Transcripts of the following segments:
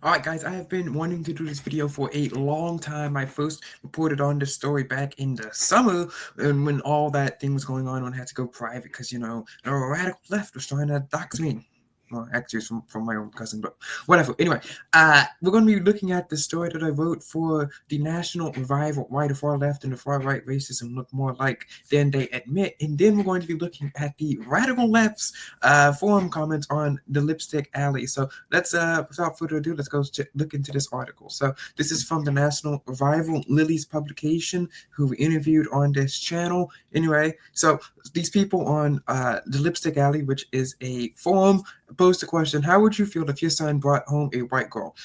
Alright guys, I have been wanting to do this video for a long time. I first reported on this story back in the summer, and when all that thing was going on, when I had to go private because, the radical left was trying to dox me. Well, actually, it's from my own cousin, but whatever. Anyway, we're going to be looking at the story that I wrote for the National Revival, why the far left and the far right racism look more alike than they admit. And then we're going to be looking at the radical left's forum comments on the Lipstick Alley. So let's, without further ado, let's go look into this article. So this is from the National Revival, Lily's publication, who we interviewed on this channel. Anyway, so these people on the Lipstick Alley, which is a forum, posed the question, how would you feel if your son brought home a white girl?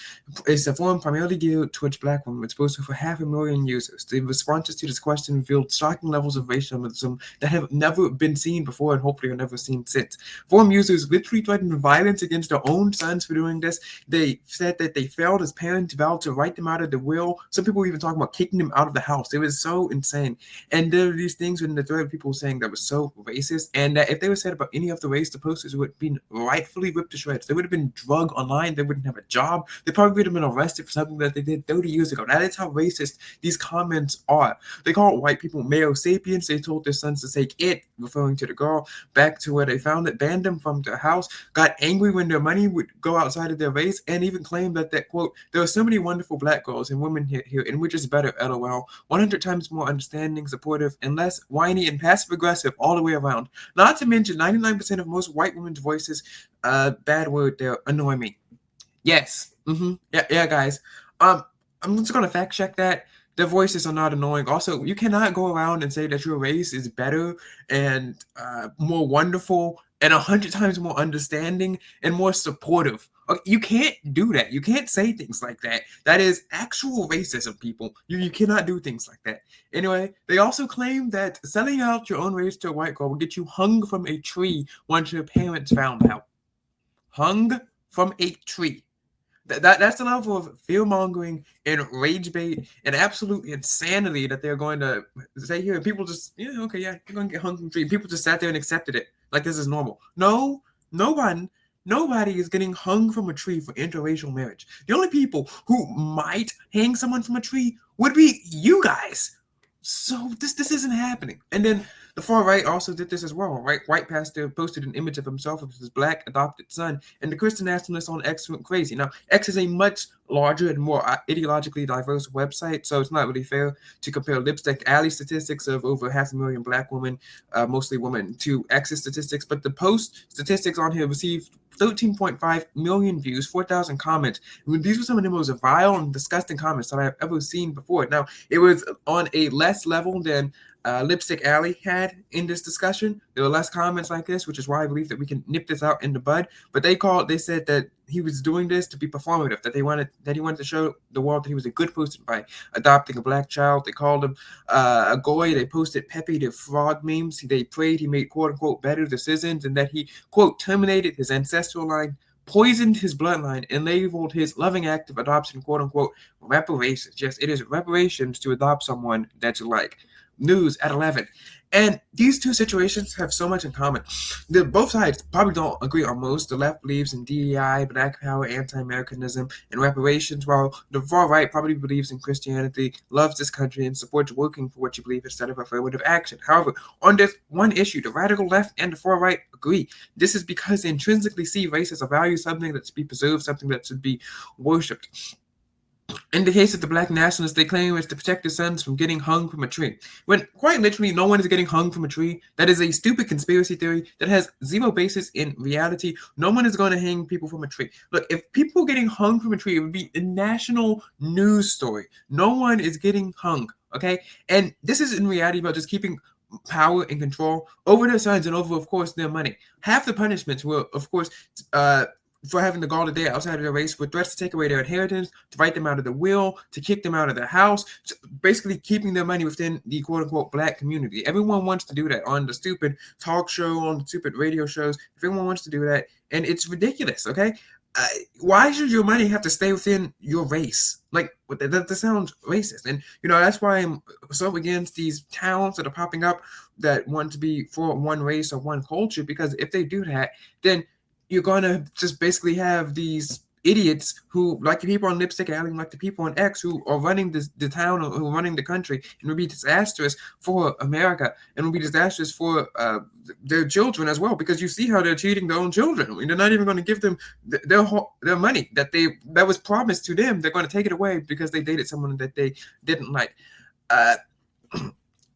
It's a forum primarily geared towards black women. It's posted for 500,000 users. The responses to this question revealed shocking levels of racialism that have never been seen before and hopefully are never seen since. Forum users literally threatened violence against their own sons for doing this. They said that they failed as parents, vowed to write them out of the will. Some people were even talking about kicking them out of the house. It was so insane. And there were these things in the thread, people saying that was so racist, and that if they were said about any of the race, the posters would have been rightfully ripped to shreds. They would have been drugged online. They wouldn't have a job. They probably would have been arrested for something that they did 30 years ago. That is how racist these comments are. They called white people male sapiens. They told their sons to take it, referring to the girl, back to where they found it, banned them from their house, got angry when their money would go outside of their race, and even claimed that quote, there are so many wonderful black girls and women here, and we're just better, lol. 100 times more understanding, supportive, and less whiny and passive aggressive all the way around. Not to mention 99% of most white women's voices, bad word there, annoy me. Yes. Yeah, guys. I'm just gonna fact check that. Their voices are not annoying. Also, you cannot go around and say that your race is better and more wonderful and 100 times more understanding and more supportive. You can't do that. You can't say things like that. That is actual racism, people. You cannot do things like that. Anyway, they also claim that selling out your own race to a white girl will get you hung from a tree once your parents found out. Hung from a tree. That's the level of fear mongering and rage bait and absolute insanity that they're going to say here. And people just, you're going to get hung from a tree. People just sat there and accepted it like this is normal. No, nobody is getting hung from a tree for interracial marriage. The only people who might hang someone from a tree would be you guys. So this isn't happening. And then the far right also did this as well, right? White pastor posted an image of himself with his black adopted son, and the Christian nationalists on X went crazy. Now, X is a much larger and more ideologically diverse website, so it's not really fair to compare Lipstick Alley statistics of over 500,000 black women, mostly women, to X's statistics. But the post statistics on here received 13.5 million views, 4,000 comments. These were some of the most vile and disgusting comments that I have ever seen before. Now, it was on a less level than Lipstick Alley had in this discussion. There were less comments like this, which is why I believe that we can nip this out in the bud. But they said that he was doing this to be performative, that he wanted to show the world that he was a good person by adopting a black child. They called him a goy. They posted Pepe the Frog memes. They prayed he made quote unquote better decisions, and that he quote terminated his ancestral line, poisoned his bloodline, and labeled his loving act of adoption quote unquote reparations. Yes, it is reparations to adopt someone that you like. News at 11. And these two situations have so much in common. Both sides probably don't agree on most. The left believes in DEI, black power, anti-Americanism, and reparations, while the far right probably believes in Christianity, loves this country, and supports working for what you believe instead of affirmative action. However, on this one issue, the radical left and the far right agree. This is because they intrinsically see race as a value, something that should be preserved, something that should be worshipped. In the case of the black nationalists, they claim it's to protect their sons from getting hung from a tree. When quite literally no one is getting hung from a tree. That is a stupid conspiracy theory that has zero basis in reality. No one is going to hang people from a tree. Look, if people are getting hung from a tree, it would be a national news story. No one is getting hung, okay? And this is in reality about just keeping power and control over their sons and over, of course, their money. Half the punishments were, of course, for having the gall to date outside of their race, with threats to take away their inheritance, to write them out of the will, to kick them out of their house, basically keeping their money within the quote-unquote black community. Everyone wants to do that on the stupid talk show, on the stupid radio shows. Everyone wants to do that, and it's ridiculous, okay? Why should your money have to stay within your race? Like, that sounds racist. And, that's why I'm so against these towns that are popping up that want to be for one race or one culture, because if they do that, then you're going to just basically have these idiots who, like the people on Lipstick Alley, like the people on X, who are running the town, or who are running the country, and would be disastrous for America, and would be disastrous for their children as well, because you see how they're treating their own children. I mean, they're not even going to give them their money that was promised to them. They're going to take it away because they dated someone that they didn't like. Uh,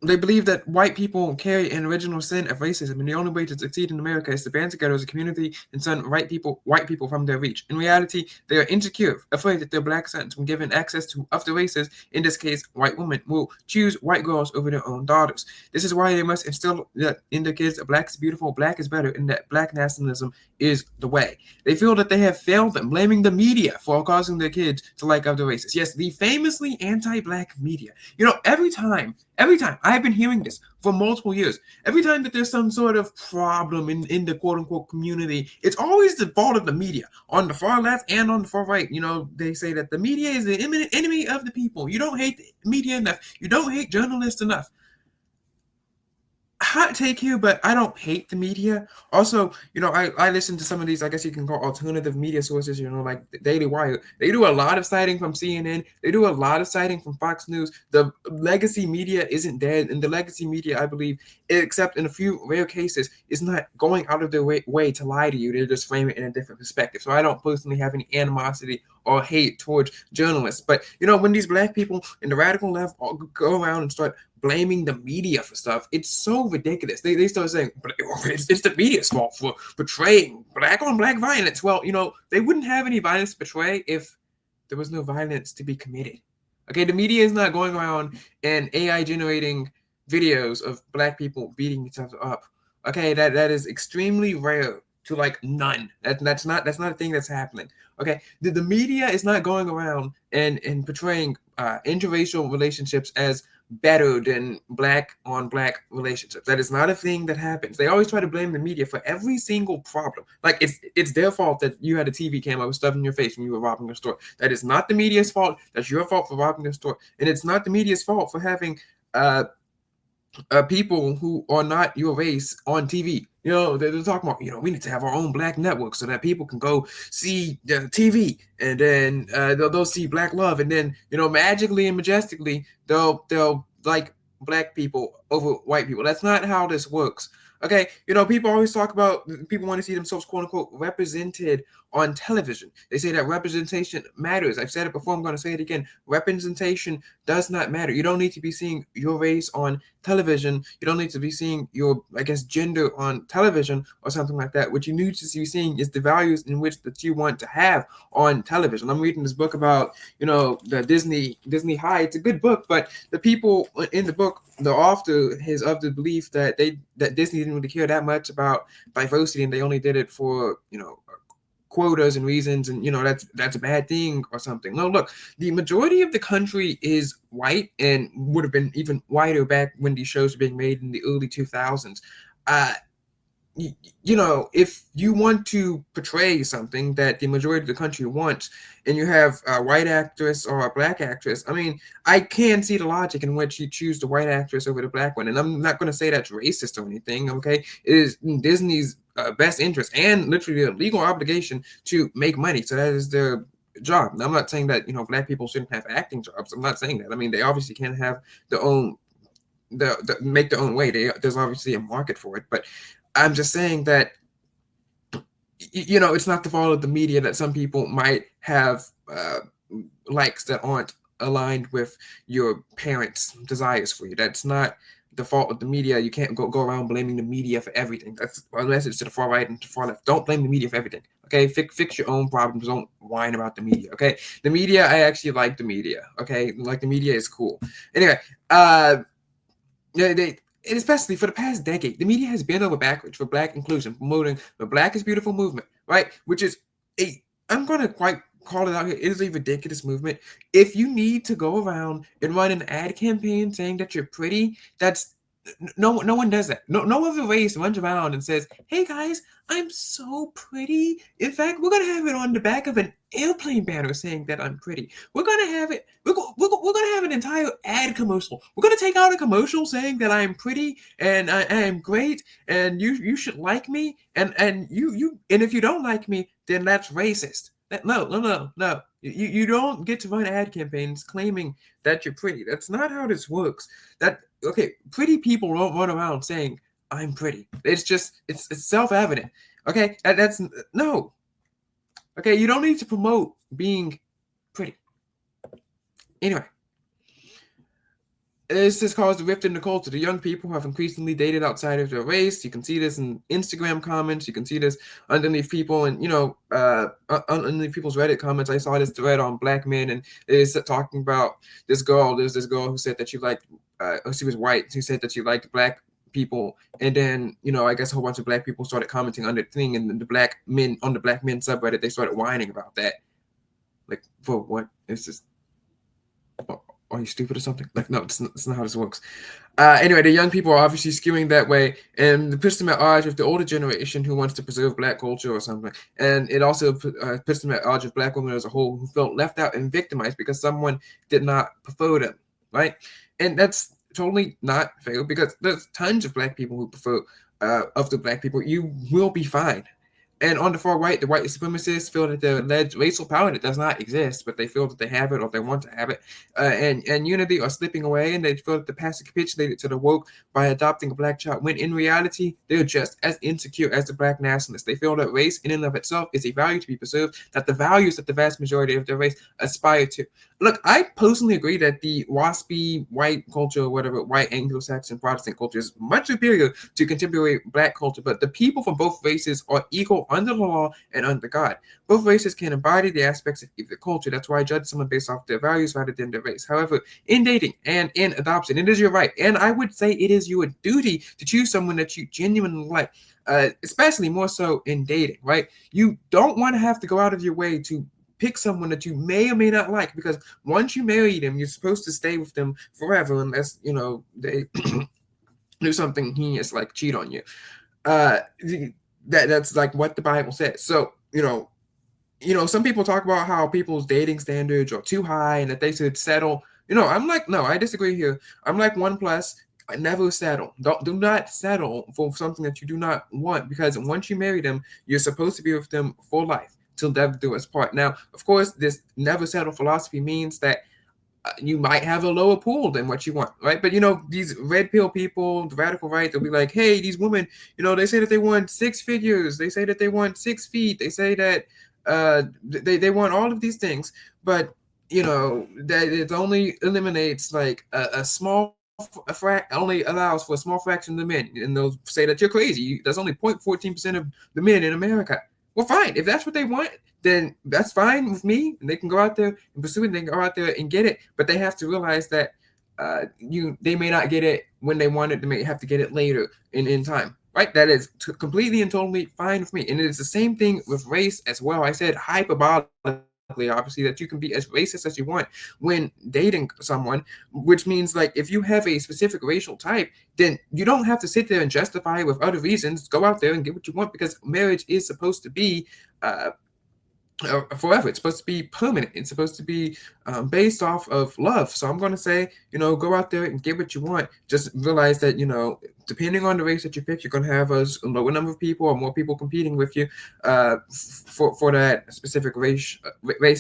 They believe that white people carry an original sin of racism, and the only way to succeed in America is to band together as a community and shun white people from their reach. In reality, they are insecure, afraid that their black sons, when given access to other races, in this case, white women, will choose white girls over their own daughters. This is why they must instill that in their kids that black is beautiful, black is better, and that black nationalism is the way. They feel that they have failed them, blaming the media for causing their kids to like other races. Yes, the famously anti-black media. Every time I've been hearing this for multiple years. Every time that there's some sort of problem in the quote unquote community, it's always the fault of the media on the far left and on the far right. They say that the media is the imminent enemy of the people. You don't hate the media enough. You don't hate journalists enough. Hot take here, but I don't hate the media. Also, I listen to some of these, I guess you can call alternative media sources, like the Daily Wire. They do a lot of citing from CNN. They do a lot of citing from Fox News. The legacy media isn't dead, and the legacy media, I believe, except in a few rare cases, is not going out of their way to lie to you. They just frame it in a different perspective. So I don't personally have any animosity or hate towards journalists. But, when these black people in the radical left all go around and start blaming the media for stuff, it's so ridiculous. They start saying it's the media's fault for portraying black on black violence. Well, they wouldn't have any violence to portray if there was no violence to be committed. Okay, the media is not going around and AI generating videos of black people beating each other up. Okay, that is extremely rare to like none. That's not a thing that's happening. Okay, the media is not going around and portraying interracial relationships as better than black on black relationships. That is not a thing that happens. They always try to blame the media for every single problem. Like it's their fault that you had a TV camera with stuff in your face when you were robbing a store. That is not the media's fault. That's your fault for robbing a store, and it's not the media's fault for having people who are not your race on TV. They're talking about, we need to have our own black network so that people can go see the TV, and then they'll see black love, and then magically and majestically they'll like black people over white people. That's not how this works. Okay, people always talk about people want to see themselves quote unquote represented on television. They say that representation matters. I've said it before, I'm going to say it again. Representation does not matter. You don't need to be seeing your race on television. You don't need to be seeing your, I guess, gender on television or something like that. What you need to be seeing is the values in which that you want to have on television. I'm reading this book about, the Disney High. It's a good book, but the people in the book, the author is of the belief that Disney didn't really care that much about diversity, and they only did it for, quotas and reasons, and that's a bad thing or something. No, look, the majority of the country is white, and would have been even whiter back when these shows were being made in the early 2000s. If you want to portray something that the majority of the country wants, and you have a white actress or a black actress, I mean, I can see the logic in which you choose the white actress over the black one. And I'm not going to say that's racist or anything, okay? It is Disney's best interest and literally a legal obligation to make money. So that is their job. Now, I'm not saying that, black people shouldn't have acting jobs. I'm not saying that. I mean, they obviously can have their own, make their own way. There's obviously a market for it, but I'm just saying that, it's not the fault of the media that some people might have likes that aren't aligned with your parents' desires for you. That's not the fault of the media. You can't go around blaming the media for everything. That's a message to the far right and to the far left. Don't blame the media for everything. Okay, fix your own problems. Don't whine about the media. Okay, the media, I actually like the media. Okay, like the media is cool. Anyway, and especially for the past decade, the media has bent over backwards for black inclusion, promoting the Black is Beautiful movement, right? Which is I'm going to quite call it out here. It is a ridiculous movement. If you need to go around and run an ad campaign saying that you're pretty, that's no one does that. No other race runs around and says, "Hey guys, I'm so pretty." In fact, we're gonna have it on the back of an airplane banner saying that I'm pretty. We're gonna have it. We're gonna have an entire ad commercial. We're gonna take out a commercial saying that I'm pretty and I am great and you should like me, and if you don't like me, then that's racist. No, no, no, no. You don't get to run ad campaigns claiming that you're pretty. That's not how this works. That okay, pretty people don't run around saying I'm pretty. It's just it's self-evident. Okay, that's no. Okay, you don't need to promote being pretty. Anyway, this has caused a rift in the culture. The young people have increasingly dated outside of their race. You can see this in Instagram comments. You can see this underneath people, and underneath people's Reddit comments. I saw this thread on black men, and it's talking about this girl. There's this girl who said that she liked, she was white. She said that she liked black people, and then I guess a whole bunch of black people started commenting under the thing, and the black men on the black men subreddit, they started whining about that. Like, for what? It's just. Are you stupid or something? Like, no, it's not how this works. Anyway, the young people are obviously skewing that way, and it puts them at odds with the older generation who wants to preserve black culture or something. And it also puts them at odds with black women as a whole who felt left out and victimized because someone did not prefer them, right? And that's totally not fair because there's tons of black people who prefer other black people. You will be fine. And on the far right, the white supremacists feel that the alleged racial power that does not exist, but they feel that they have it or they want to have it, and unity are slipping away, and they feel that the past capitulated to the woke by adopting a black child, when in reality, they're just as insecure as the black nationalists. They feel that race in and of itself is a value to be preserved, that the values that the vast majority of their race aspire to. Look, I personally agree that the waspy white culture, or whatever, white Anglo-Saxon Protestant culture is much superior to contemporary black culture, but the people from both races are equal under the law and under God. Both races can embody the aspects of either culture. That's why I judge someone based off their values rather than their race. However, in dating and in adoption, it is your right, and I would say it is your duty to choose someone that you genuinely like, especially more so in dating, right? You don't want to have to go out of your way to pick someone that you may or may not like, because once you marry them, you're supposed to stay with them forever unless they do something heinous like cheat on you. That's like what the Bible says. So some people talk about how people's dating standards are too high and that they should settle. I'm like, no, I disagree here. I'm like OnePlus. I never settle. Do not settle for something that you do not want, because once you marry them, you're supposed to be with them for life till death do us part. Now, of course, this never settle philosophy means that you might have a lower pool than what you want, right? But these red pill people, the radical right, they'll be like, hey, these women, they say that they want 6 figures, they say that they want 6 feet, they say that they want all of these things, but that it only eliminates like a small only allows for a small fraction of the men, and they'll say that you're crazy. That's only 0.14% of the men in America. Well, fine. If that's what they want, then that's fine with me. And they can go out there and pursue it. They can go out there and get it. But they have to realize that they may not get it when they want it. They may have to get it later in time. Right? That is completely and totally fine with me. And it is the same thing with race as well. I said hyperbolically, obviously, that you can be as racist as you want when dating someone, which means like if you have a specific racial type, then you don't have to sit there and justify it with other reasons. Go out there and get what you want, because marriage is supposed to be forever. It's supposed to be permanent. It's supposed to be based off of love. So I'm going to say, go out there and get what you want. Just realize that, depending on the race that you pick, you're going to have a lower number of people or more people competing with you for that specific race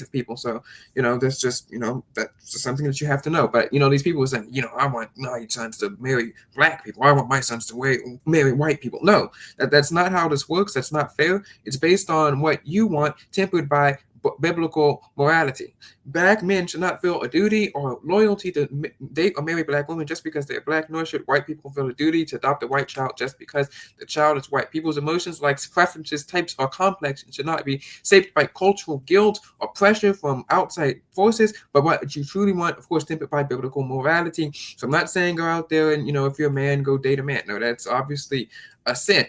of people. So, that's just, that's something that you have to know. But, these people are saying, I want my sons to marry black people. I want my sons to marry white people. No, that's not how this works. That's not fair. It's based on what you want, tempered by biblical morality. Black men should not feel a duty or loyalty to date or marry black women just because they're black, nor should white people feel a duty to adopt a white child just because the child is white. People's emotions, likes, preferences, types are complex and should not be shaped by cultural guilt or pressure from outside forces, but what you truly want, of course, tempered by biblical morality. So I'm not saying go out there and, if you're a man, go date a man. No, that's obviously a sin.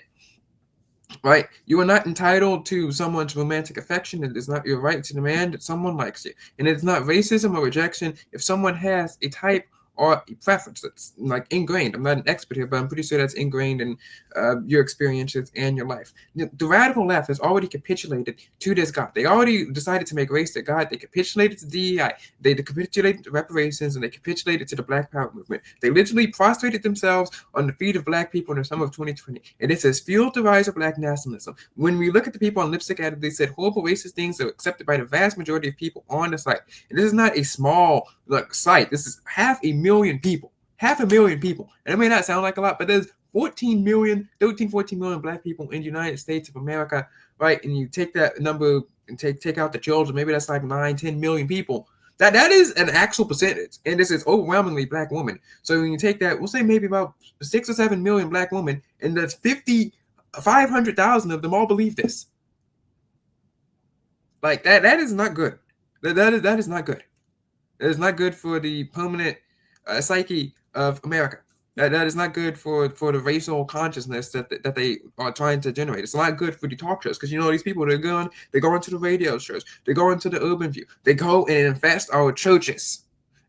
Right? You are not entitled to someone's romantic affection. It is not your right to demand that someone likes you. And it's not racism or rejection if someone has a type or a preference that's like ingrained. I'm not an expert here, but I'm pretty sure that's ingrained in your experiences and your life. The radical left has already capitulated to this God. They already decided to make race their God. They capitulated to DEI. They capitulated to reparations, and they capitulated to the Black Power movement. They literally prostrated themselves on the feet of Black people in the summer of 2020. And this has fueled the rise of Black nationalism. When we look at the people on Lipstick Addict, they said horrible racist things that were accepted by the vast majority of people on the site. And this is not a small site. This is 500,000 people. 500,000 people. And it may not sound like a lot, but there's 14 million Black people in the United States of America, right? And you take that number and take out the children, maybe that's like 9-10 million people. That is an actual percentage, and this is overwhelmingly Black women. So when you take that, we'll say maybe about 6 or 7 million Black women, and that's 500,000 of them all believe this. Like that is not good. That is not good. That is not good for the permanent psyche of America. That is not good for the racial consciousness that they are trying to generate. It's not good for the talk shows, because these people, they go into the radio shows, they go into the Urban View, they go and infest our churches,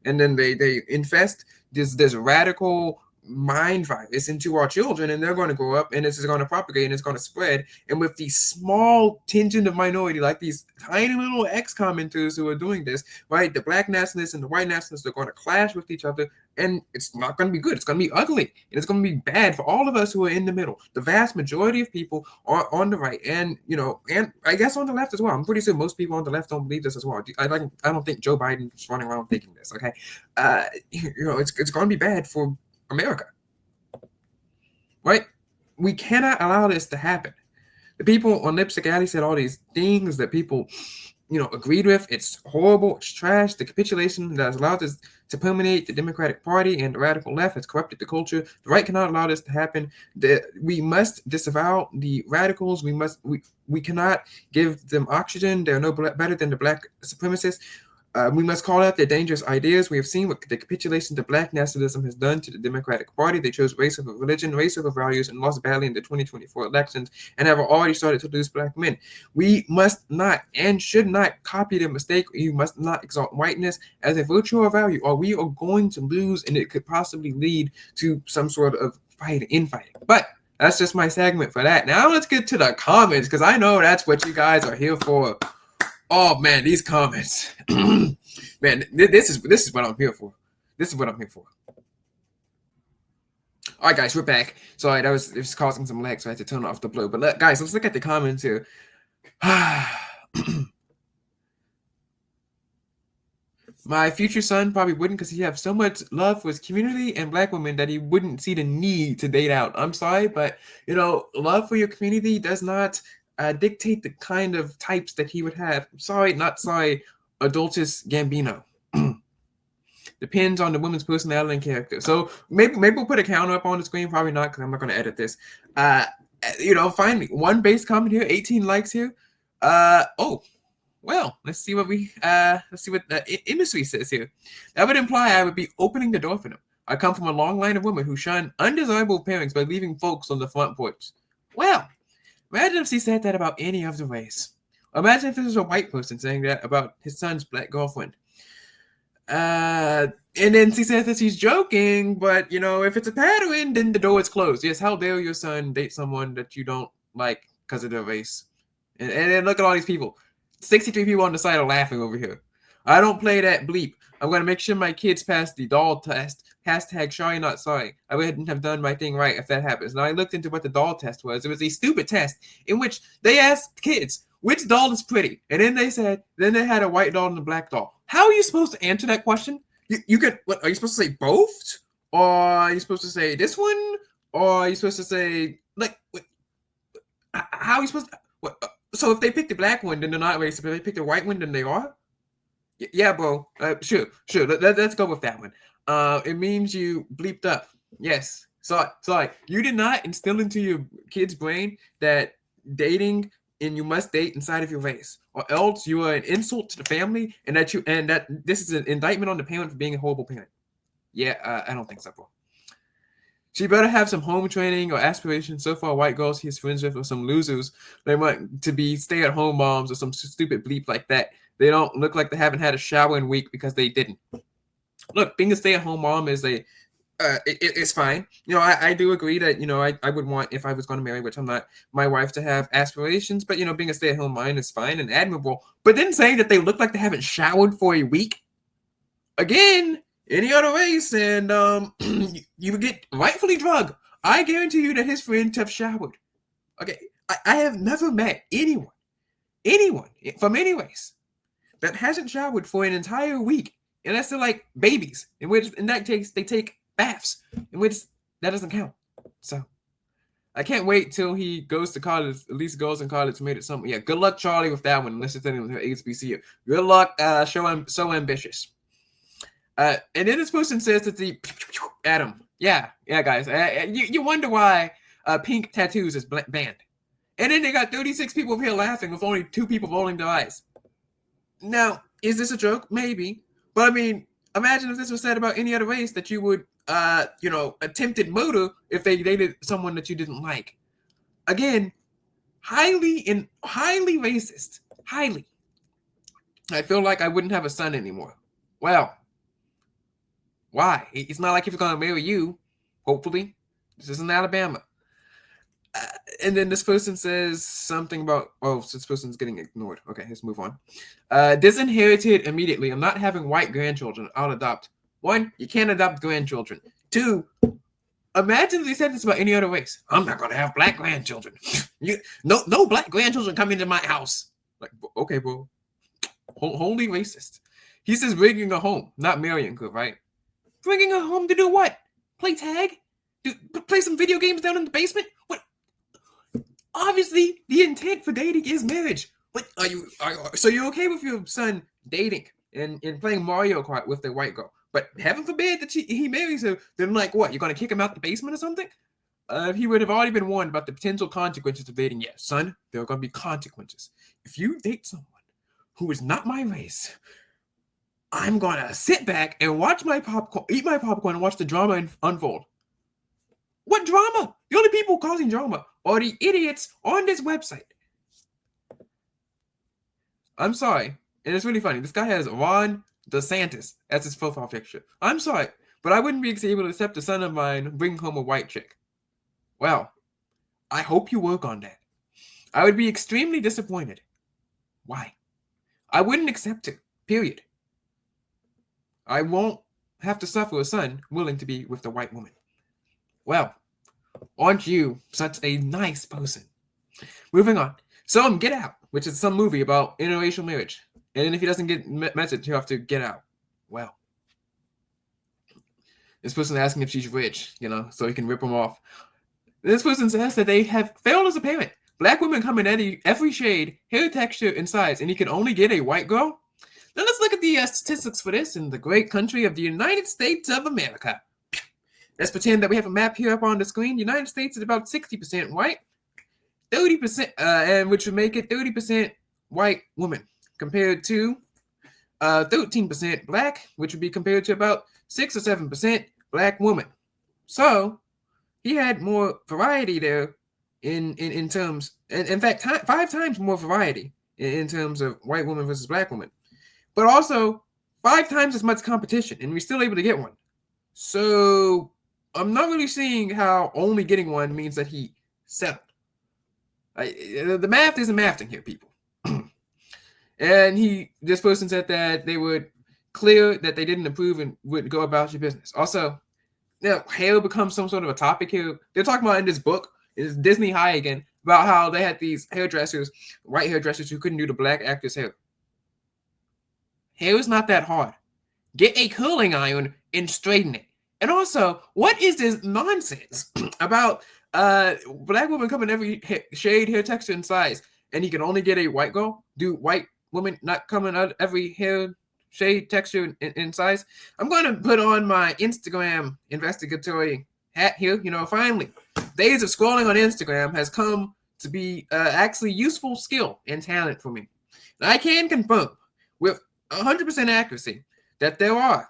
and then they infest this radical mind virus into our children, and they're going to grow up, and this is going to propagate, and it's going to spread. And with the small tinge of minority, like these tiny little ex-commenters who are doing this, right, the Black nationalists and the white nationalists are going to clash with each other, and it's not going to be good. It's going to be ugly, and it's going to be bad for all of us who are in the middle. The vast majority of people are on the right, and and I guess on the left as well. I'm pretty sure most people on the left don't believe this as well. I don't think Joe Biden is running around thinking this. Okay, it's going to be bad for America, right? We cannot allow this to happen. The people on Lipstick Alley said all these things that people, agreed with. It's horrible. It's trash. The capitulation that has allowed this to permeate the Democratic Party and the radical left has corrupted the culture. The right cannot allow this to happen. We must disavow the radicals. We cannot give them oxygen. They're no better than the Black supremacists. We must call out their dangerous ideas. We have seen what the capitulation to Black nationalism has done to the Democratic Party. They chose race over religion, race over values, and lost badly in the 2024 elections, and have already started to lose Black men. We must not and should not copy their mistake. You must not exalt whiteness as a virtue or value, or we are going to lose, and it could possibly lead to some sort of infighting. But that's just my segment for that. Now let's get to the comments, because I know that's what you guys are here for. Oh man, these comments, man, this is what I'm here for. This is what I'm here for. All right, guys, we're back. Sorry, it was causing some lag, so I had to turn off the blur. But guys, let's look at the comments here. My future son probably wouldn't, because he has so much love for his community and Black women that he wouldn't see the need to date out. I'm sorry, but love for your community does not dictate the kind of types that he would have. Sorry, not sorry, Adultus Gambino. Depends on the woman's personality and character. So maybe we'll put a counter up on the screen. Probably not, because I'm not going to edit this. Finally, one base comment here, 18 likes here. Well, let's see what industry says here. That would imply I would be opening the door for them. I come from a long line of women who shun undesirable pairings by leaving folks on the front porch. Well, imagine if she said that about any of the race. Imagine if this was a white person saying that about his son's Black girlfriend. And then she says that she's joking, but if it's a pattern, then the door is closed. Yes, how dare your son date someone that you don't like because of their race? And then look at all these people. 63 people on the side are laughing over here. I don't play that bleep. I'm going to make sure my kids pass the doll test. Hashtag sorry, not sorry. I wouldn't have done my thing right if that happens. Now, I looked into what the doll test was. It was a stupid test in which they asked kids, which doll is pretty? And then they had a white doll and a black doll. How are you supposed to answer that question? You could, what, are you supposed to say both? Or are you supposed to say this one? Or are you supposed to say, how are you supposed to, what? So if they pick the black one, then they're not racist. If they pick the white one, then they are? Yeah, bro. Sure. Let's go with that one. It means you bleeped up. Yes. Sorry. You did not instill into your kid's brain that dating and you must date inside of your race, or else you are an insult to the family, and that this is an indictment on the parent for being a horrible parent. Yeah, I don't think so, bro. She better have some home training or aspirations. So far, white girls he's friends with are some losers. They want to be stay-at-home moms or some stupid bleep like that. They don't look like they haven't had a shower in a week because they didn't. look, being a stay-at-home mom is it's fine. I do agree that I would want, if I was going to marry, which I'm not, my wife to have aspirations. But being a stay-at-home mom is fine and admirable. But then saying that they look like they haven't showered for a week, again, any other race, and you would get rightfully drugged. I guarantee you that his friends have showered. Okay, I have never met anyone from any race that hasn't showered for an entire week, unless they're like babies, in which in that case they take baths, in which that doesn't count. So I can't wait till he goes to college, at least goes in college, made it something. Yeah, good luck, Charlie, with that one, unless it's anything with HBCU. Good luck, so ambitious. And then this person says that the Adam. Yeah, guys. You wonder why pink tattoos is banned. And then they got 36 people here laughing with only 2 people rolling their eyes. Now, is this a joke? Maybe. But I mean, imagine if this was said about any other race, that you would, attempted murder if they dated someone that you didn't like. Again, highly racist. Highly. I feel like I wouldn't have a son anymore. Well, why? It's not like he's going to marry you, hopefully. This isn't Alabama. And then this person says something about, this person's getting ignored. Okay, let's move on. Disinherited immediately. I'm not having white grandchildren. I'll adopt. 1, you can't adopt grandchildren. 2, imagine if they said this about any other race. I'm not going to have black grandchildren. No black grandchildren come into my house. Like, okay, bro. Wholly racist. He says bringing her home, not marrying her, right? Bringing her home to do what? Play tag? Play some video games down in the basement? What? Obviously, the intent for dating is marriage. But so you're okay with your son dating and playing Mario Kart with the white girl? But heaven forbid that he marries her, then like what? You're gonna kick him out the basement or something? He would have already been warned about the potential consequences of dating. Yeah, son, there are gonna be consequences. If you date someone who is not my race, I'm gonna sit back and watch my popcorn, eat my popcorn, and watch the drama unfold. What drama? The only people causing drama are the idiots on this website. I'm sorry, and it's really funny. This guy has Ron DeSantis as his profile picture. I'm sorry, but I wouldn't be able to accept a son of mine bring home a white chick. Well, I hope you work on that. I would be extremely disappointed. Why? I wouldn't accept it, period. I won't have to suffer a son willing to be with the white woman. Well, aren't you such a nice person? Moving on. So Get Out, which is some movie about interracial marriage. And then if he doesn't get message, he'll have to get out. Well, this person asking if she's rich, so he can rip them off. This person says that they have failed as a parent. Black women come in every shade, hair texture, and size, and he can only get a white girl? Now let's look at the statistics for this in the great country of the United States of America. Let's pretend that we have a map here up on the screen. The United States is about 60% white, 30%, and which would make it 30% white woman, compared to 13% black, which would be compared to about 6 or 7% black woman. So he had more variety there in terms, and in fact, 5 times more variety in terms of white woman versus black woman. But also 5 times as much competition, and we're still able to get one. So I'm not really seeing how only getting one means that he settled. The math isn't mathing here, people. And this person said that they would clear that they didn't approve and would go about your business. Also, now hair becomes some sort of a topic here. They're talking about in this book, is Disney High again, about how they had these hairdressers, white hairdressers, who couldn't do the black actor's hair. Hair is not that hard. Get a curling iron and straighten it. And also, what is this nonsense about black women come in every shade, hair texture, and size, and you can only get a white girl? Do white women not come in every hair, shade, texture, and size? I'm going to put on my Instagram investigatory hat here. Finally, days of scrolling on Instagram has come to be actually useful skill and talent for me. And I can confirm with 100% accuracy that there are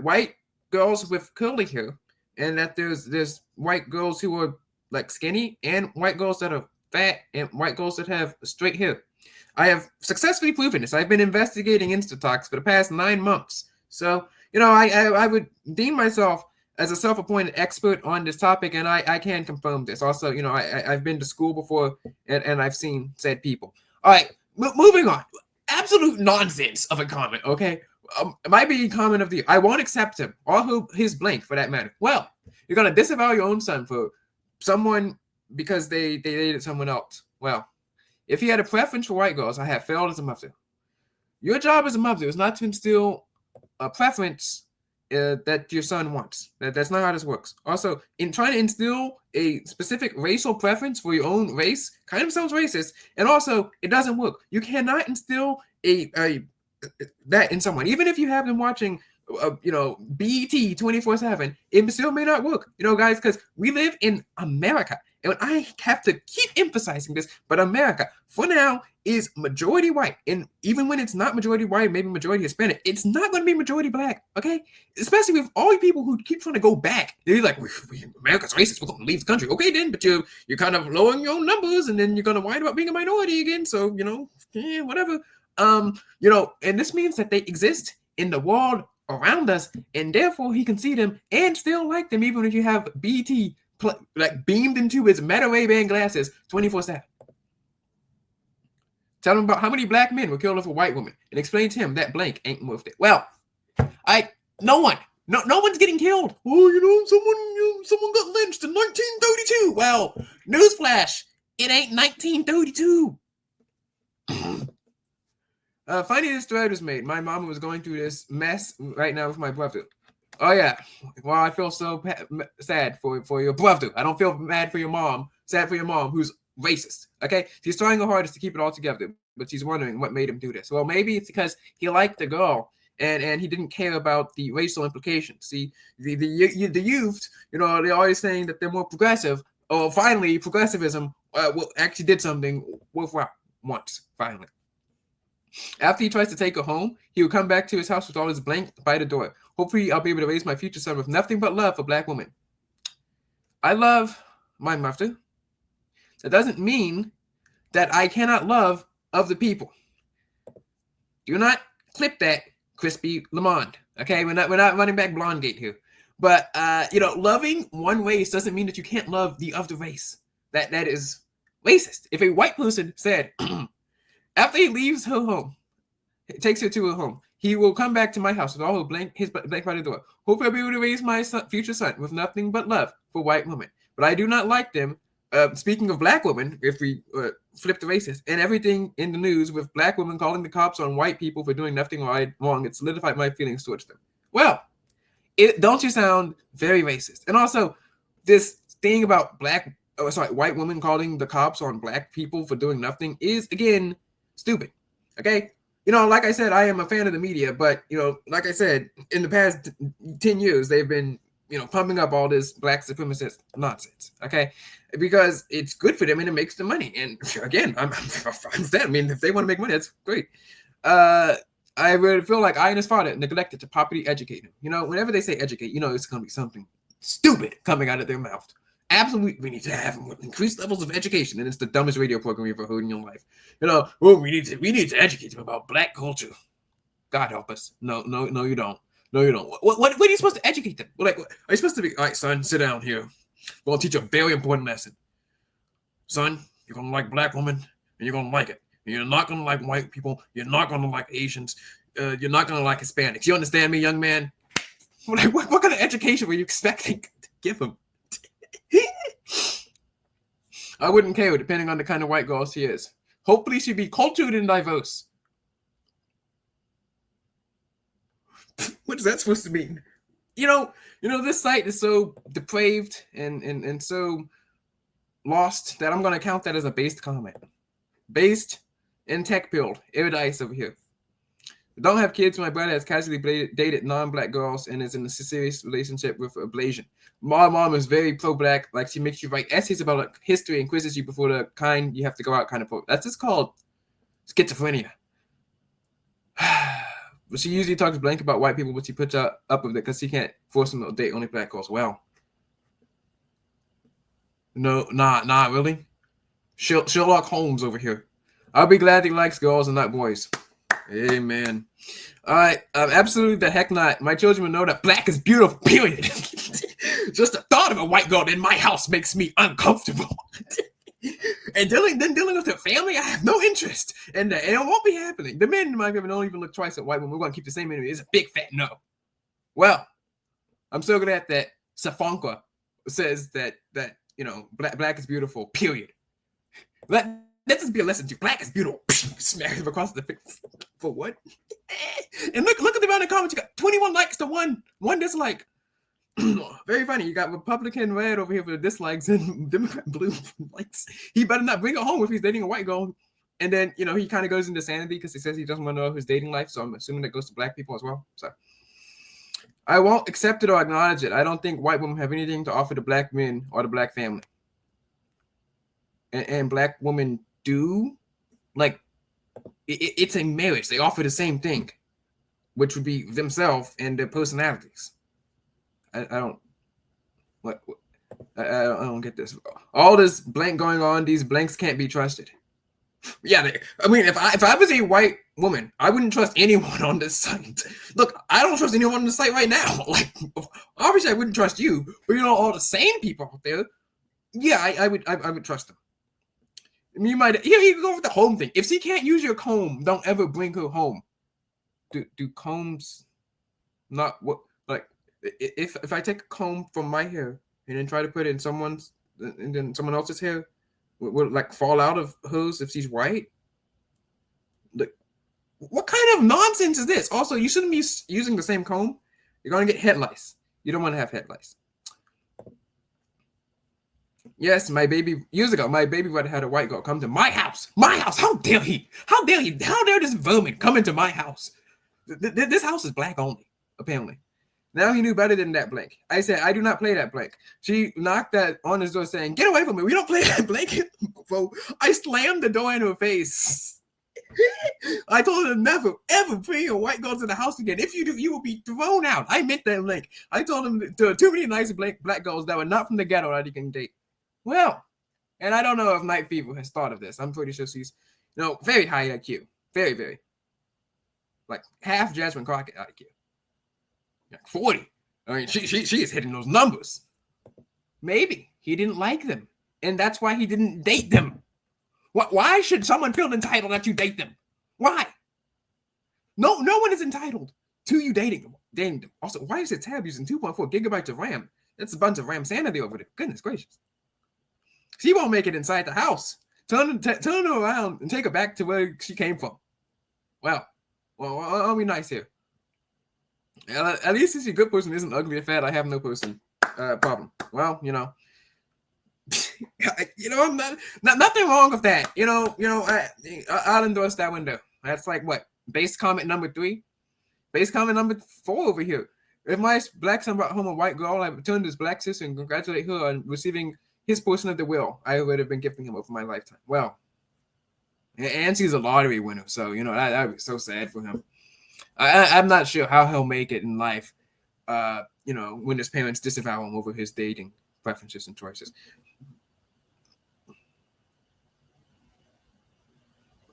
white girls with curly hair, and that there's white girls who are like skinny, and white girls that are fat, and white girls that have straight hair. I have successfully proven this. I've been investigating Instatox for the past 9 months. So, I would deem myself as a self-appointed expert on this topic, and I can confirm this. Also, I've been to school before, and I've seen said people. All right, moving on. Absolute nonsense of a comment, okay? It might be a comment of the I won't accept him or his blank for that matter. Well, you're gonna disavow your own son for someone because they dated someone else. Well, if he had a preference for white girls, I have failed as a mother. Your job as a mother is not to instill a preference that your son wants. That's not how this works. Also, in trying to instill a specific racial preference for your own race, kind of sounds racist, and also it doesn't work. You cannot instill a that in someone, even if you have them watching. BET 24/7, it still may not work, guys, because we live in America. And I have to keep emphasizing this, but America, for now, is majority white. And even when it's not majority white, maybe majority Hispanic, it's not going to be majority black, okay? Especially with all the people who keep trying to go back. They're like, America's racist, we're going to leave the country. Okay, then, but you're kind of lowering your own numbers, and then you're going to wind up being a minority again. So, whatever. And this means that they exist in the world around us, and therefore he can see them and still like them, even if you have BT beamed into his Meta Ray-Ban glasses 24/7. Tell him about how many black men were killed over a white woman, and explain to him that blank ain't worth it. Well, no one's getting killed. Oh, someone got lynched in 1932. Well, newsflash, it ain't 1932. Funniest thread was made. My mama was going through this mess right now with my brother. Oh yeah. Well, I feel so sad for your brother. I don't feel mad for your mom. Sad for your mom, who's racist. Okay, she's trying her hardest to keep it all together, but she's wondering what made him do this. Well, maybe it's because he liked the girl and he didn't care about the racial implications. See, the youth, they're always saying that they're more progressive. Oh, finally, progressivism actually did something worthwhile once. Finally. After he tries to take her home, he will come back to his house with all his blank by the door. Hopefully, I'll be able to raise my future son with nothing but love for black women. I love my mother. That doesn't mean that I cannot love other people. Do not clip that, Crispy Lamond. Okay, we're not running back Blondegate here. But loving one race doesn't mean that you can't love the other race. That is racist. If a white person said, after he leaves her home, takes her to her home, he will come back to my house with all his blank by the door. Hopefully, I'll be able to raise my future son with nothing but love for white women. But I do not like them. Speaking of black women, if we flip the racist, and everything in the news with black women calling the cops on white people for doing nothing wrong, it solidified my feelings towards them. Well, don't you sound very racist? And also, this thing about white women calling the cops on black people for doing nothing is, again, stupid. Okay? Like I said, I am a fan of the media, but, like I said, in the past 10 years, they've been, pumping up all this black supremacist nonsense, okay? Because it's good for them and it makes them money. And again, I'm fine with that. I mean, if they want to make money, that's great. I really feel like I and his father neglected to properly educate him. Whenever they say educate, it's going to be something stupid coming out of their mouth. Absolutely, we need to have increased levels of education, and it's the dumbest radio program you've ever heard in your life. We need to educate them about black culture. God help us. No, you don't. No, you don't. What are you supposed to educate them? Are you supposed to be? All right, son, sit down here. We're gonna teach you a very important lesson. Son, you're gonna like black women, and you're gonna like it. You're not gonna like white people. You're not gonna like Asians. You're not gonna like Hispanics. You understand me, young man? What kind of education were you expecting to give him? I wouldn't care, depending on the kind of white girl she is. Hopefully, she'd be cultured and diverse. What is that supposed to mean? This site is so depraved and so lost that I'm going to count that as a based comment. Based in tech build. Erudite over here. Don't have kids. My brother has casually dated non-black girls and is in a serious relationship with a Blasian. My mom is very pro-black. Like, she makes you write essays about history and quizzes you before the kind you have to go out kind of pro. That's just called schizophrenia. But she usually talks blank about white people, but she puts up with it because she can't force them to date only black girls. Well, no, not really. Sherlock Holmes over here. I'll be glad he likes girls and not boys. Amen. All right, absolutely the heck not. My children will know that black is beautiful, period. Just the thought of a white girl in my house makes me uncomfortable. And dealing with their family, I have no interest. And it won't be happening. The men in my family don't even look twice at white women. We're going to keep the same enemy. It's a big fat no. Well, I'm so glad that Safonka says that black is beautiful, period. Let this be a lesson to you. Black is beautiful. Smack him across the face. For what? And look at the amount of comments. You got 21 likes to one dislike. Very funny. You got Republican red over here for the dislikes and Democrat blue likes. He better not bring it home if he's dating a white girl. And then, he kind of goes into sanity because he says he doesn't want to know his dating life. So I'm assuming that goes to black people as well. So I won't accept it or acknowledge it. I don't think white women have anything to offer the black men or the black family. And black women do. Like, it's a marriage. They offer the same thing, which would be themselves and their personalities. I don't get this. All this blank going on, these blanks can't be trusted. Yeah, I mean, if I was a white woman, I wouldn't trust anyone on this site. Look, I don't trust anyone on the site right now. Like, obviously, I wouldn't trust you, but all the same people out there. Yeah, I would trust them. You might you can go with the home thing. If she can't use your comb, don't ever bring her home. Do combs not what like if I take a comb from my hair and then try to put it in someone else's hair, will like fall out of hers if she's white? Like, what kind of nonsense is this? Also, you shouldn't be using the same comb. You're gonna get head lice. You don't want to have head lice. Yes, years ago, my baby brother had a white girl come to my house. My house. How dare he? How dare this vermin come into my house? This house is black only, apparently. Now he knew better than that blank. I said, I do not play that blank. She knocked that on his door saying, get away from me. We don't play that blank. So I slammed the door in her face. I told her never, ever bring a white girl to the house again. If you do, you will be thrown out. I meant that blank. I told him there are too many nice black girls that were not from the ghetto that he can date. Well, and I don't know if Night Fever has thought of this. I'm pretty sure she's, very high IQ. Very, very. Like half Jasmine Crockett IQ. Like 40. I mean, she is hitting those numbers. Maybe he didn't like them. And that's why he didn't date them. Why should someone feel entitled that you date them? Why? No one is entitled to you dating them. Also, why is it tab using 2.4 gigabytes of RAM? That's a bunch of RAM sanity over there. Goodness gracious. She won't make it inside the house. Turn her around and take her back to where she came from. Well, I'll be nice here. At least if a good person isn't ugly or fat, I have no person problem. Well, I'm nothing wrong with that. I'll endorse that window. That's like what? Base comment number 3? Base comment number 4 over here. If my black son brought home a white girl, I would turn to his black sister and congratulate her on receiving his portion of the will I would have been gifting him over my lifetime. Well, and she's a lottery winner, so that would be so sad for him. I'm not sure how he'll make it in life, when his parents disavow him over his dating preferences and choices.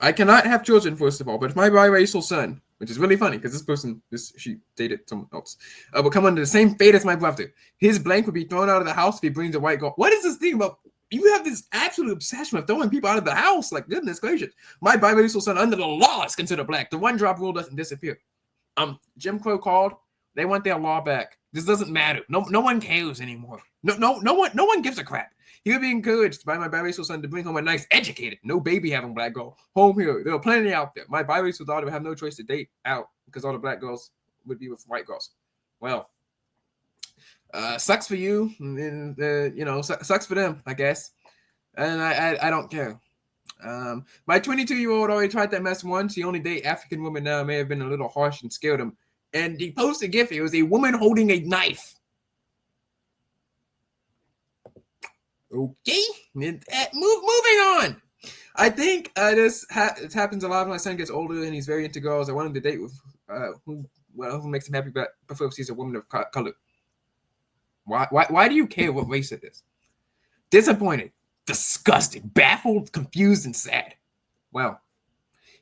I cannot have children, first of all, but if my biracial son, which is really funny because she dated someone else, will come under the same fate as my brother, his blank would be thrown out of the house if he brings a white girl. What is this thing about? You have this absolute obsession with throwing people out of the house. Like, goodness gracious. My biracial son, under the law, is considered black. The one-drop rule doesn't disappear. Jim Crow called. They want their law back. This doesn't matter. No one cares anymore. No one gives a crap. He would be encouraged by my biracial son to bring home a nice, educated, no baby having black girl home here. There are plenty out there. My biracial daughter would have no choice to date out because all the black girls would be with white girls. Well, sucks for you, and sucks for them, I guess. And I don't care. My 22-year-old already tried that mess once. He only dates African women now. May have been a little harsh and scared him. And he posted a GIF. It was a woman holding a knife. Okay, moving on. I think this happens a lot when my son gets older and he's very into girls. I want him to date with who makes him happy, but prefer if she's a woman of color. Why do you care what race it is? Disappointed, disgusted, baffled, confused, and sad. Well,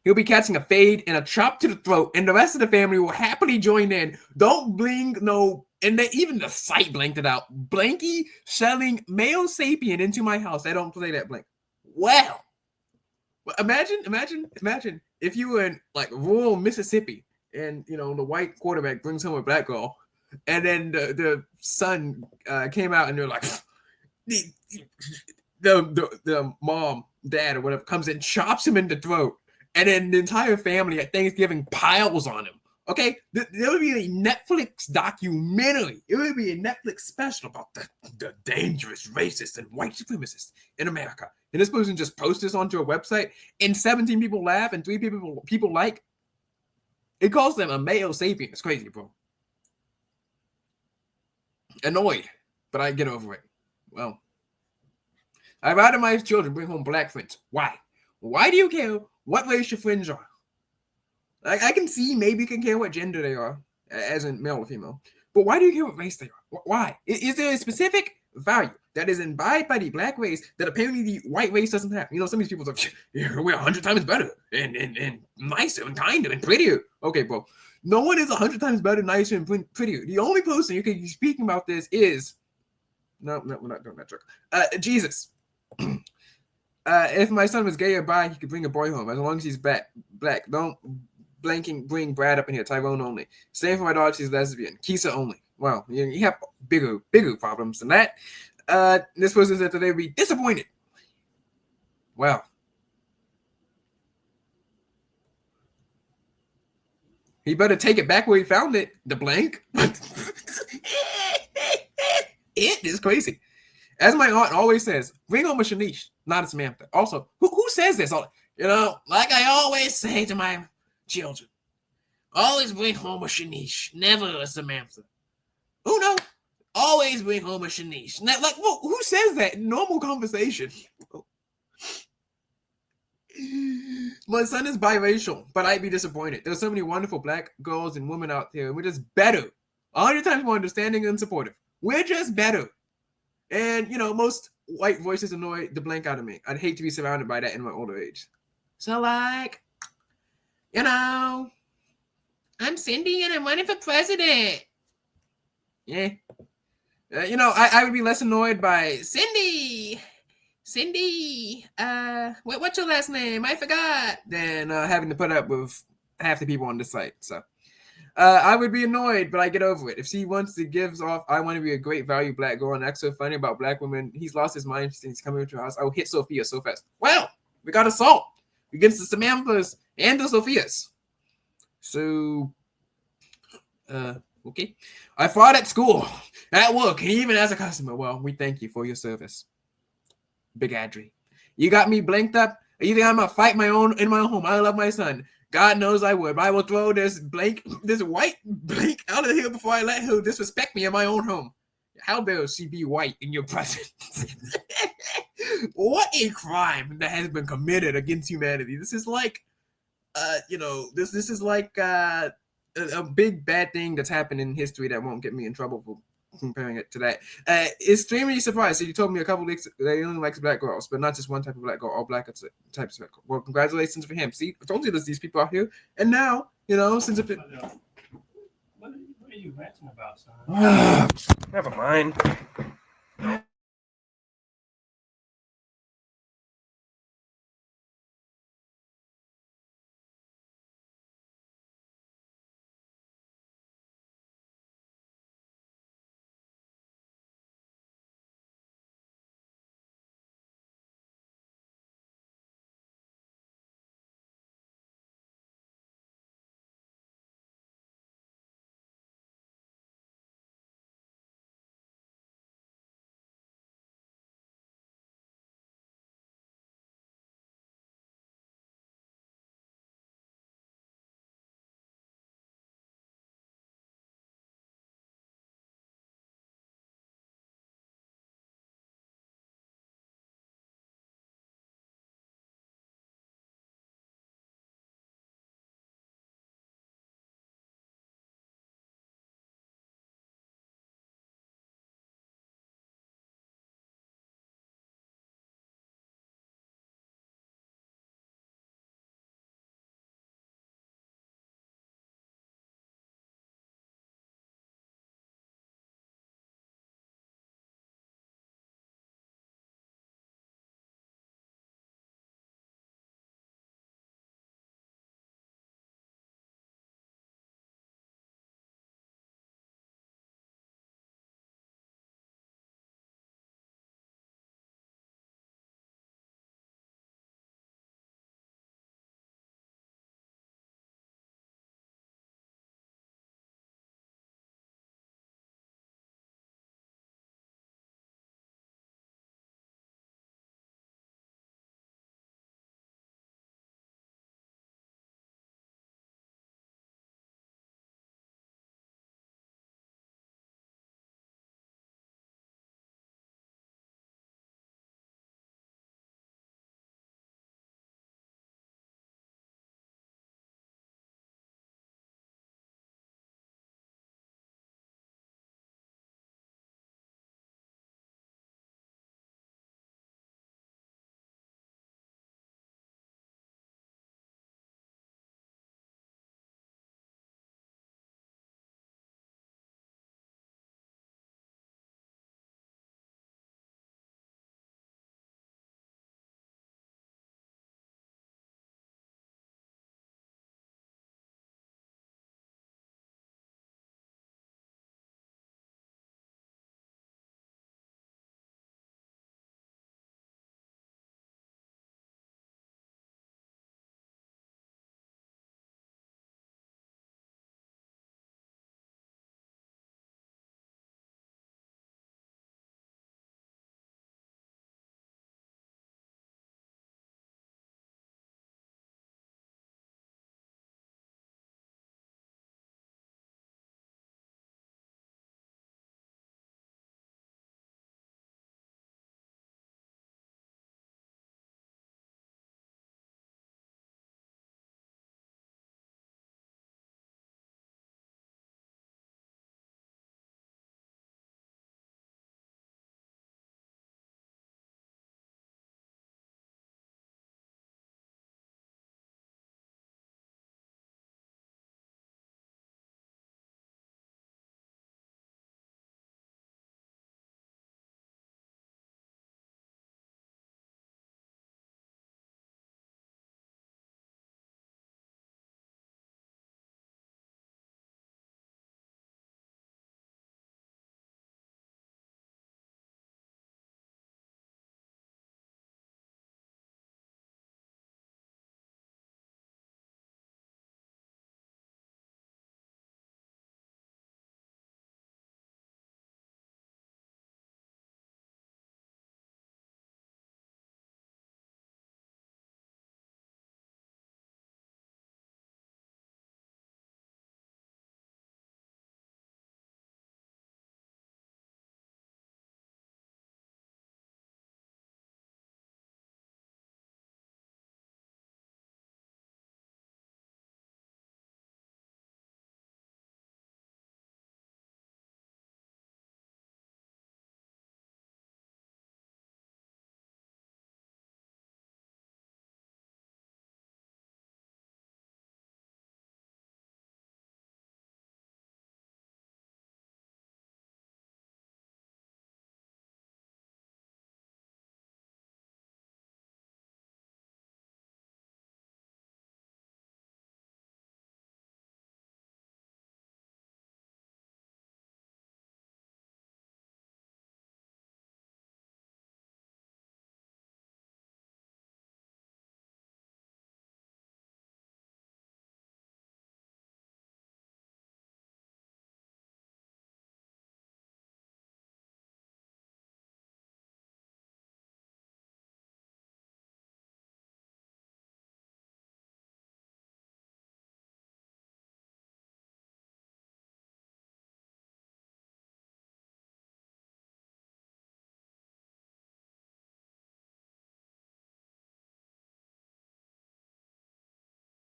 He'll be catching a fade and a chop to the throat, and the rest of the family will happily join in. Don't blink, no. And even the site blanked it out. Blanky selling male sapien into my house. I don't play that blank. Wow. Imagine if you were in like rural Mississippi and the white quarterback brings home a black girl, and then the son came out and they're like the mom, dad, or whatever comes and chops him in the throat, and then the entire family at Thanksgiving piles on him. Okay, there would be a Netflix documentary. It would be a Netflix special about the dangerous racists and white supremacists in America. And this person just posts this onto a website, and 17 people laugh and 3 people like. It calls them a male sapien. It's crazy, bro. Annoyed, but I get over it. Well, I'd rather my children bring home black friends. Why? Why do you care what race your friends are? I can see maybe you can care what gender they are, as in male or female. But why do you care what race they are? Why? Is there a specific value that is imbibed by the black race that apparently the white race doesn't have? Some of these people are we're 100 times better and nicer and kinder and prettier. Okay, bro. No one is 100 times better, nicer, and prettier. The only person you can be speaking about this is... No, we're not doing that joke. Jesus. If my son was gay or bi, he could bring a boy home as long as he's black. Don't bring Brad up in here. Tyrone only. Same for my daughter. She's lesbian. Kisa only. Wow, you have bigger problems than that. This person said that they would be disappointed. Wow. He better take it back where he found it. The blank. It is crazy. As my aunt always says, bring home a Shanice, not a Samantha. Also, who says this? Like I always say to my children, always bring home a Shanice, never a Samantha. Who knows? Always bring home a Shanice. Like, who says that in normal conversation? My son is biracial, but I'd be disappointed. There's so many wonderful black girls and women out there, and we're just better. 100 times more understanding and supportive. We're just better. And, most white voices annoy the blank out of me. I'd hate to be surrounded by that in my older age. So, like, I'm Cindy and I'm running for president. Yeah. I would be less annoyed by Cindy, what's your last name? I forgot. Than having to put up with half the people on the site. So I would be annoyed, but I get over it. If she wants to give off, I want to be a great value black girl and act so funny about black women, he's lost his mind since he's coming into our house. I will hit Sophia so fast. Well, we got assault against the Samanthas and the Sophias. So, okay. I fought at school, at work, and even as a customer. Well, we thank you for your service. Big Adri. You got me blanked up. You think I'm gonna fight in my own home? I love my son. God knows I would. But I will throw this white blank out of here before I let her disrespect me in my own home. How dare she be white in your presence? What a crime that has been committed against humanity. This is like, this is like a big bad thing that's happened in history that won't get me in trouble for comparing it to that. Extremely surprised. So you told me a couple weeks they only likes black girls, but not just one type of black girl, all black types of black girl. Well, congratulations for him. See, I told you there's these people out here, and now since it. What are you ranting about, son? Never mind.